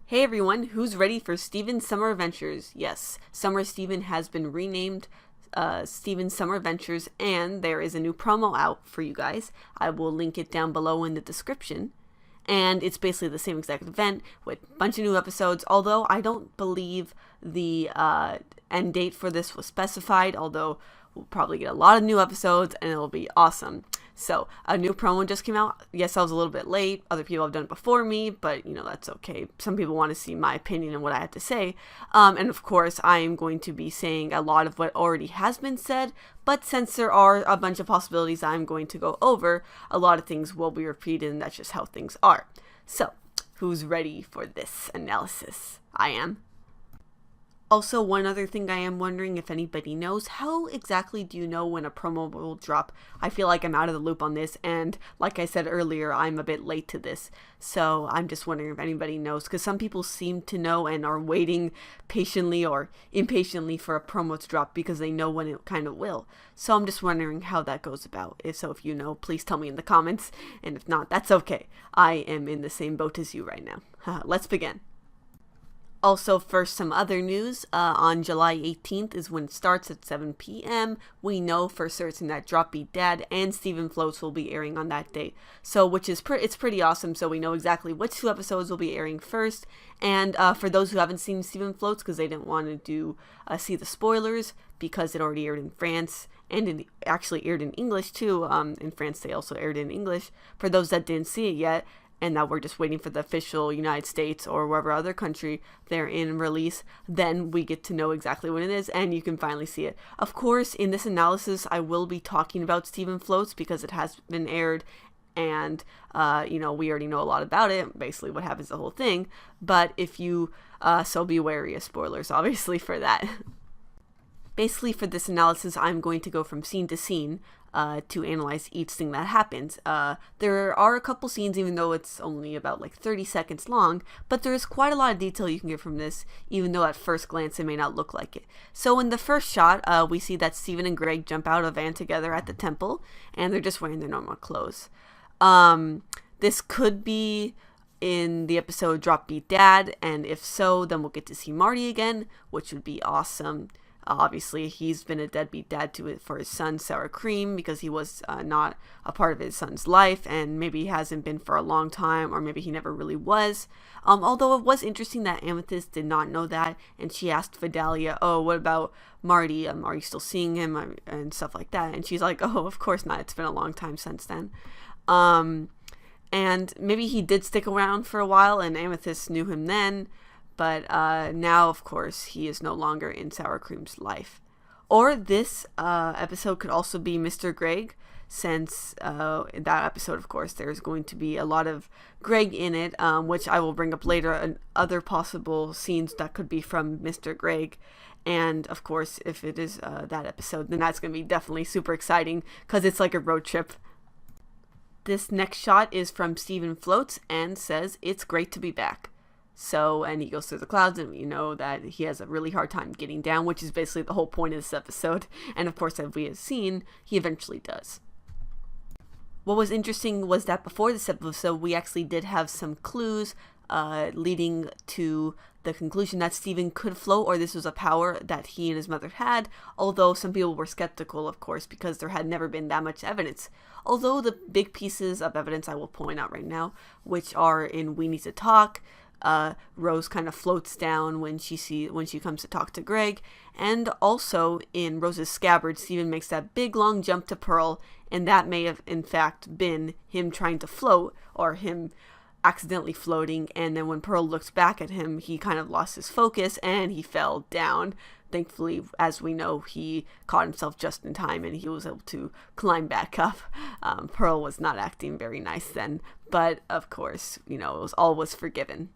Hey everyone, who's ready for Steven's Summer Adventures? Yes, Summer Steven has been renamed Steven's Summer Adventures, and there is a new promo out for you guys. I will link it down below in the description. And it's basically the same exact event with a bunch of new episodes, although I don't believe the end date for this was specified, although we'll probably get a lot of new episodes and it'll be awesome. So, a new promo just came out. Yes, I was a little bit late. Other people have done it before me, but, that's okay. Some people want to see my opinion and what I have to say. And, of course, I am going to be saying a lot of what already has been said, but since there are a bunch of possibilities I'm going to go over, a lot of things will be repeated, and that's just how things are. So, who's ready for this analysis? I am. Also, one other thing I am wondering if anybody knows, how exactly do you know when a promo will drop? I feel like I'm out of the loop on this, and like I said earlier, I'm a bit late to this. So I'm just wondering if anybody knows, because some people seem to know and are waiting patiently or impatiently for a promo to drop because they know when it kind of will. So I'm just wondering how that goes about. If you know, please tell me in the comments, and if not, that's okay. I am in the same boat as you right now. Let's begin. Also, first, some other news. On July 18th is when it starts at 7 p.m. We know for certain that Drop Beat Dad and Steven Floats will be airing on that date. So, which is it's pretty awesome. So we know exactly which two episodes will be airing first. And for those who haven't seen Steven Floats, because they didn't want to see the spoilers, because it already aired in France and it actually aired in English too. In France, they also aired in English. For those that didn't see it yet, and now we're just waiting for the official United States or wherever other country they're in release, then we get to know exactly when it is, and you can finally see it. Of course, in this analysis, I will be talking about Steven Floats because it has been aired, and, we already know a lot about it, basically what happens the whole thing, but if you, so be wary of spoilers, obviously, for that. Basically, for this analysis, I'm going to go from scene to scene, to analyze each thing that happens. There are a couple scenes, even though it's only about 30 seconds long, but there is quite a lot of detail you can get from this, even though at first glance it may not look like it. So in the first shot, we see that Steven and Greg jump out of a van together at the temple, and they're just wearing their normal clothes. This could be in the episode Drop Beat Dad, and if so, then we'll get to see Marty again, which would be awesome. Obviously, he's been a deadbeat dad for his son, Sour Cream, because he was not a part of his son's life, and maybe he hasn't been for a long time, or maybe he never really was. Although it was interesting that Amethyst did not know that, and she asked Fidelia, oh, what about Marty? Are you still seeing him? And stuff like that. And she's like, oh, of course not. It's been a long time since then. And maybe he did stick around for a while, and Amethyst knew him then. But now, of course, he is no longer in Sour Cream's life. Or this episode could also be Mr. Greg, since in that episode, of course, there's going to be a lot of Greg in it, which I will bring up later, and other possible scenes that could be from Mr. Greg. And, of course, if it is that episode, then that's going to be definitely super exciting, because it's like a road trip. This next shot is from Steven Floats and says, "It's great to be back." So, and he goes through the clouds, and we know that he has a really hard time getting down, which is basically the whole point of this episode. And of course, as we have seen, he eventually does. What was interesting was that before this episode, we actually did have some clues leading to the conclusion that Steven could float, or this was a power that he and his mother had, although some people were skeptical, of course, because there had never been that much evidence. Although the big pieces of evidence I will point out right now, which are in We Need to Talk, Rose kind of floats down when she comes to talk to Greg, and also in Rose's scabbard, Steven makes that big long jump to Pearl, and that may have in fact been him trying to float, or him accidentally floating, and then when Pearl looks back at him, he kind of lost his focus and he fell down. Thankfully, as we know, he caught himself just in time and he was able to climb back up. Pearl was not acting very nice then, but of course, all was forgiven.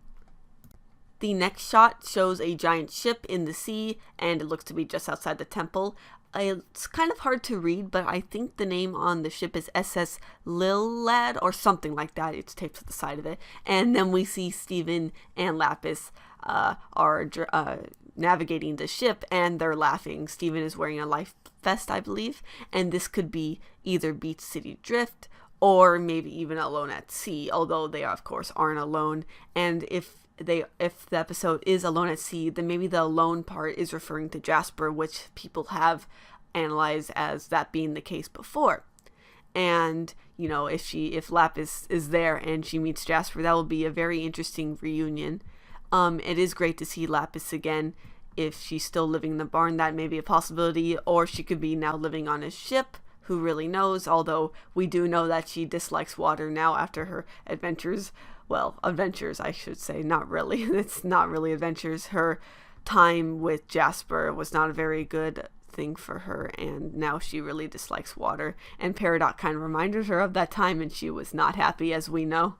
The next shot shows a giant ship in the sea, and it looks to be just outside the temple. It's kind of hard to read, but I think the name on the ship is SS Lillad or something like that. It's taped to the side of it. And then we see Steven and Lapis are navigating the ship, and they're laughing. Steven is wearing a life vest, I believe, and this could be either Beach City Drift or maybe even alone at sea, although they of course aren't alone. And if the episode is alone at sea, then maybe the alone part is referring to Jasper, which people have analyzed as that being the case before. And if Lapis is there and she meets Jasper, that will be a very interesting reunion. It is great to see Lapis again. If she's still living in the barn, that may be a possibility, or she could be now living on a ship. Who really knows? Although we do know that she dislikes water now after her adventures. Well, adventures, I should say. Not really. It's not really adventures. Her time with Jasper was not a very good thing for her, and now she really dislikes water. And Peridot kind of reminded her of that time, and she was not happy, as we know.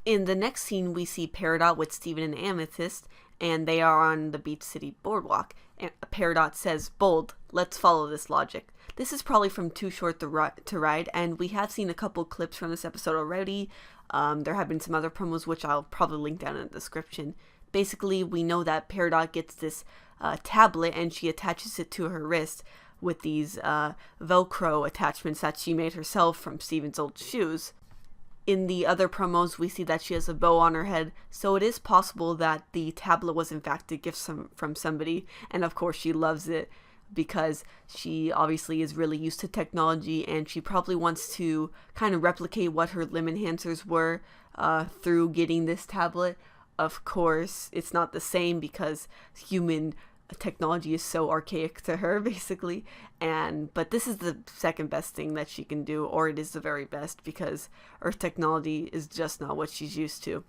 In the next scene, we see Peridot with Steven and Amethyst, and they are on the Beach City boardwalk. And Peridot says, "Bold, let's follow this logic." This is probably from Too Short to Ride, and we have seen a couple clips from this episode already. There have been some other promos, which I'll probably link down in the description. Basically, we know that Peridot gets this tablet, and she attaches it to her wrist with these Velcro attachments that she made herself from Steven's old shoes. In the other promos, we see that she has a bow on her head, so it is possible that the tablet was in fact a gift from somebody, and of course she loves it because she obviously is really used to technology, and she probably wants to kind of replicate what her limb enhancers were through getting this tablet. Of course, it's not the same because human technology is so archaic to her, basically, but this is the second best thing that she can do, or it is the very best, because Earth technology is just not what she's used to.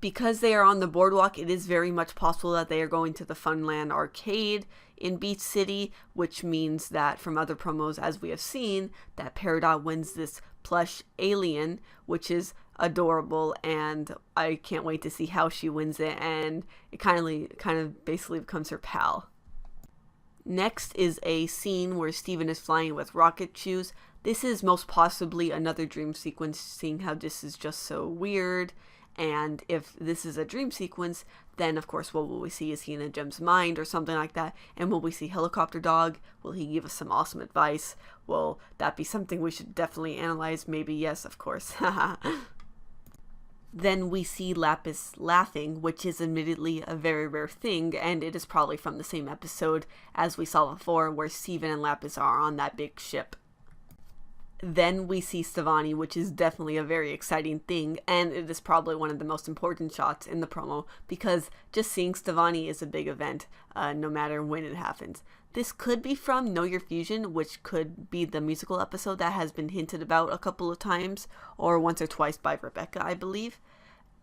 Because they are on the boardwalk, it is very much possible that they are going to the Funland arcade in Beach City, which means that from other promos, as we have seen, that Peridot wins this plush alien, which is adorable, and I can't wait to see how she wins it, and it kind of basically becomes her pal. Next is a scene where Steven is flying with rocket shoes. This is most possibly another dream sequence, seeing how this is just so weird. And if this is a dream sequence, then of course what will we see? Is he in a gem's mind or something like that? And will we see Helicopter Dog? Will he give us some awesome advice? Will that be something we should definitely analyze? Maybe yes, of course. Then we see Lapis laughing, which is admittedly a very rare thing, and it is probably from the same episode as we saw before, where Steven and Lapis are on that big ship. Then we see Stevonnie, which is definitely a very exciting thing, and it is probably one of the most important shots in the promo, because just seeing Stevonnie is a big event, no matter when it happens. This could be from Know Your Fusion, which could be the musical episode that has been hinted about a couple of times, or once or twice by Rebecca, I believe.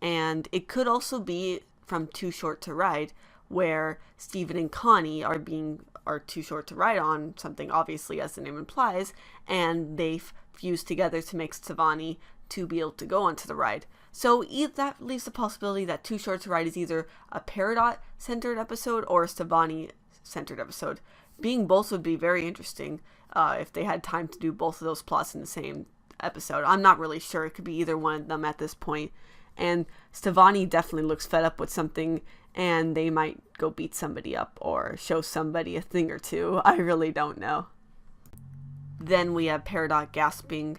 And it could also be from Too Short to Ride, where Steven and Connie are too short to ride on something, obviously, as the name implies, and they've fused together to make Stevonnie to be able to go onto the ride. So that leaves the possibility that Too Short to Ride is either a Peridot-centered episode or a Stevonnie-centered episode. Being both would be very interesting if they had time to do both of those plots in the same episode. I'm not really sure. It could be either one of them at this point. And Stevonnie definitely looks fed up with something, and they might go beat somebody up or show somebody a thing or two. I really don't know. Then we have Peridot gasping,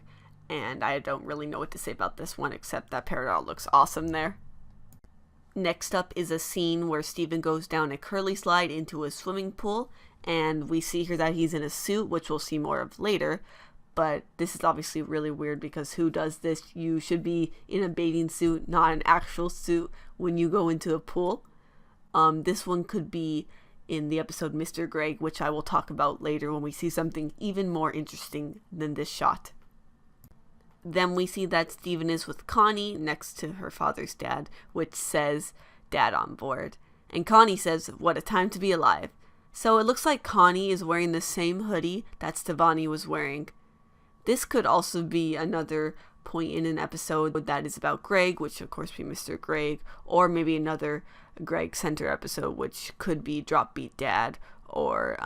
and I don't really know what to say about this one, except that Peridot looks awesome there. Next up is a scene where Steven goes down a curly slide into a swimming pool, and we see here that he's in a suit, which we'll see more of later. But this is obviously really weird, because who does this? You should be in a bathing suit, not an actual suit, when you go into a pool. This one could be in the episode Mr. Greg, which I will talk about later when we see something even more interesting than this shot. Then we see that Steven is with Connie next to her father's dad, which says, "Dad on board." And Connie says, "What a time to be alive." So it looks like Connie is wearing the same hoodie that Stevonnie was wearing. This could also be another point in an episode that is about Greg, which of course be Mr. Greg, or maybe another Greg Center episode, which could be Drop Beat Dad, or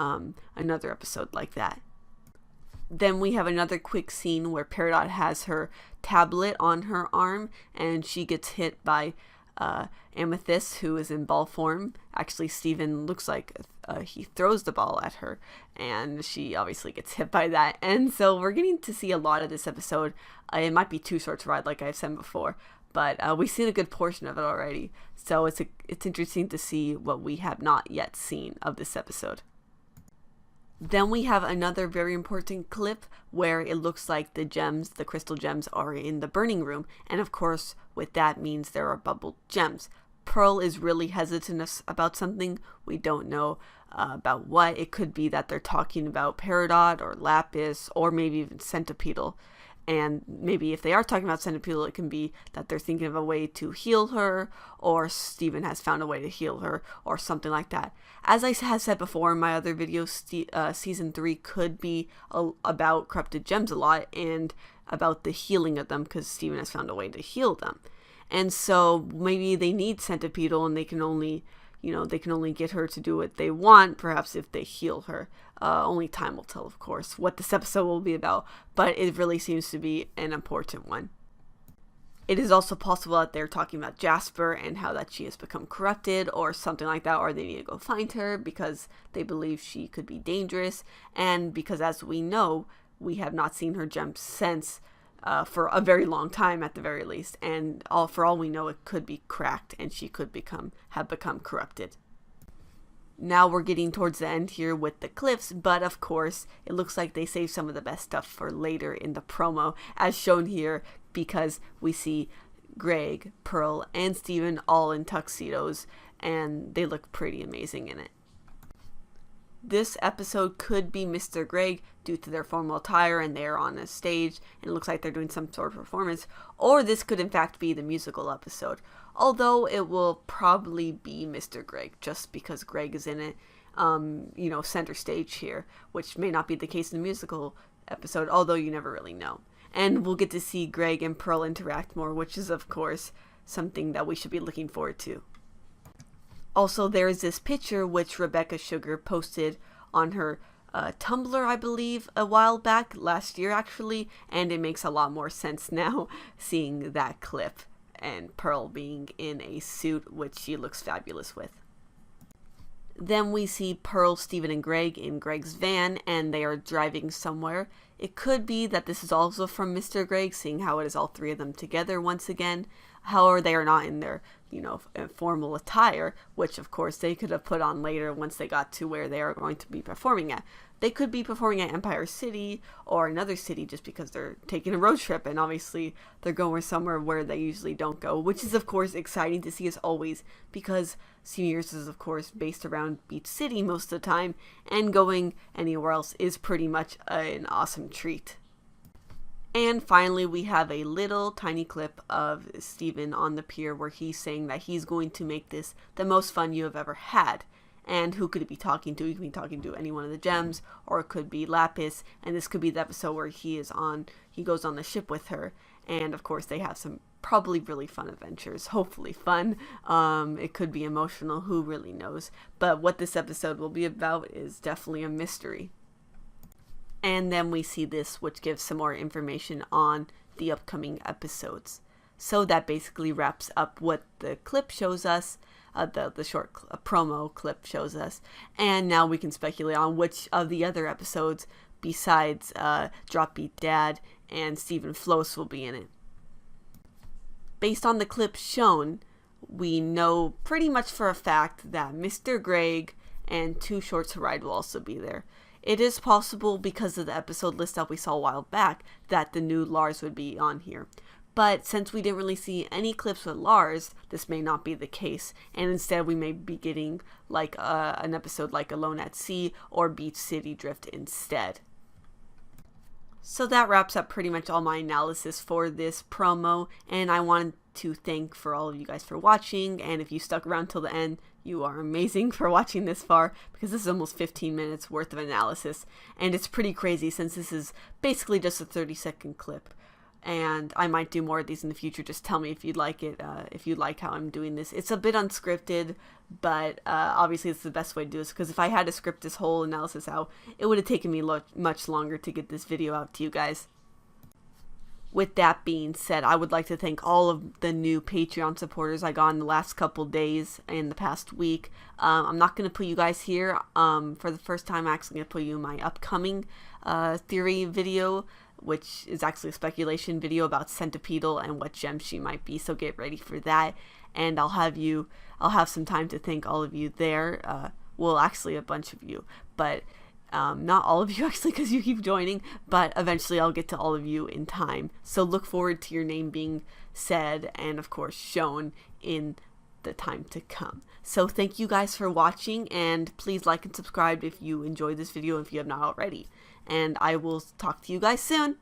another episode like that. Then we have another quick scene where Peridot has her tablet on her arm, and she gets hit by Amethyst, who is in ball form. Actually, Steven looks like he throws the ball at her, and she obviously gets hit by that. And so we're getting to see a lot of this episode. It might be too short to ride, like I've said before, but we've seen a good portion of it already. So it's interesting to see what we have not yet seen of this episode. Then we have another very important clip where it looks like the gems, the crystal gems, are in the burning room. And of course, what that means, there are bubbled gems. Pearl is really hesitant about something. We don't know about what. It could be that they're talking about Peridot or Lapis or maybe even Centipedal. And maybe if they are talking about Centipedal, it can be that they're thinking of a way to heal her, or Steven has found a way to heal her, or something like that. As I have said before in my other videos, Season 3 could be about corrupted gems a lot, and about the healing of them, because Steven has found a way to heal them. And so maybe they need Centipedal, and they can only get her to do what they want, perhaps if they heal her. Only time will tell, of course, what this episode will be about, but it really seems to be an important one. It is also possible that they're talking about Jasper and how that she has become corrupted or something like that, or they need to go find her because they believe she could be dangerous, and because, as we know, we have not seen her gems since for a very long time at the very least, and for all we know, it could be cracked and she could have become corrupted. Now we're getting towards the end here with the clips, but of course it looks like they saved some of the best stuff for later in the promo, as shown here, because we see Greg, Pearl, and Steven all in tuxedos, and they look pretty amazing in it. This episode could be Mr. Greg due to their formal attire and they're on a stage and it looks like they're doing some sort of performance, or this could in fact be the musical episode, although it will probably be Mr. Greg just because Greg is in it, center stage here, which may not be the case in the musical episode, although you never really know. And we'll get to see Greg and Pearl interact more, which is of course something that we should be looking forward to. Also, there is this picture which Rebecca Sugar posted on her Tumblr, I believe, a while back, last year actually, and it makes a lot more sense now seeing that clip and Pearl being in a suit which she looks fabulous with. Then we see Pearl, Steven, and Greg in Greg's van, and they are driving somewhere. It could be that this is also from Mr. Greg, seeing how it is all three of them together once again. However, they are not in their, formal attire, which of course they could have put on later once they got to where they are going to be performing at. They could be performing at Empire City or another city just because they're taking a road trip, and obviously they're going somewhere where they usually don't go, which is of course exciting to see as always, because Senior Years is of course based around Beach City most of the time, and going anywhere else is pretty much an awesome treat. And finally, we have a little tiny clip of Steven on the pier where he's saying that he's going to make this the most fun you have ever had. And who could he be talking to? He could be talking to any one of the gems, or it could be Lapis, and this could be the episode where he goes on the ship with her, and of course they have some probably really fun adventures, hopefully fun. It could be emotional, who really knows, but what this episode will be about is definitely a mystery. And then we see this, which gives some more information on the upcoming episodes. So that basically wraps up what the clip shows us, the short promo clip shows us. And now we can speculate on which of the other episodes, besides Drop Beat Dad and Stephen Floss, will be in it. Based on the clips shown, we know pretty much for a fact that Mr. Greg and Too Short to Ride will also be there. It is possible, because of the episode list that we saw a while back, that the new Lars would be on here. But since we didn't really see any clips with Lars, this may not be the case, and instead we may be getting like an episode like Alone at Sea or Beach City Drift instead. So that wraps up pretty much all my analysis for this promo, and I wanted to thank for all of you guys for watching, and if you stuck around till the end, you are amazing for watching this far, because this is almost 15 minutes worth of analysis, and it's pretty crazy since this is basically just a 30-second clip. And I might do more of these in the future. Just tell me if you'd like it, if you like how I'm doing this. It's a bit unscripted, but obviously it's the best way to do this, because if I had to script this whole analysis out, it would have taken me much longer to get this video out to you guys. with that being said, I would like to thank all of the new Patreon supporters I got in the last couple days in the past week. I'm not going to put you guys here. For the first time, I'm actually going to put you in my upcoming theory video, which is actually a speculation video about Centipedal and what gem she might be. So get ready for that. And I'll have some time to thank all of you there. Well, actually a bunch of you, but not all of you actually, because you keep joining, but eventually I'll get to all of you in time. So look forward to your name being said and of course shown in the time to come. So thank you guys for watching, and please like and subscribe if you enjoyed this video if you have not already. And I will talk to you guys soon.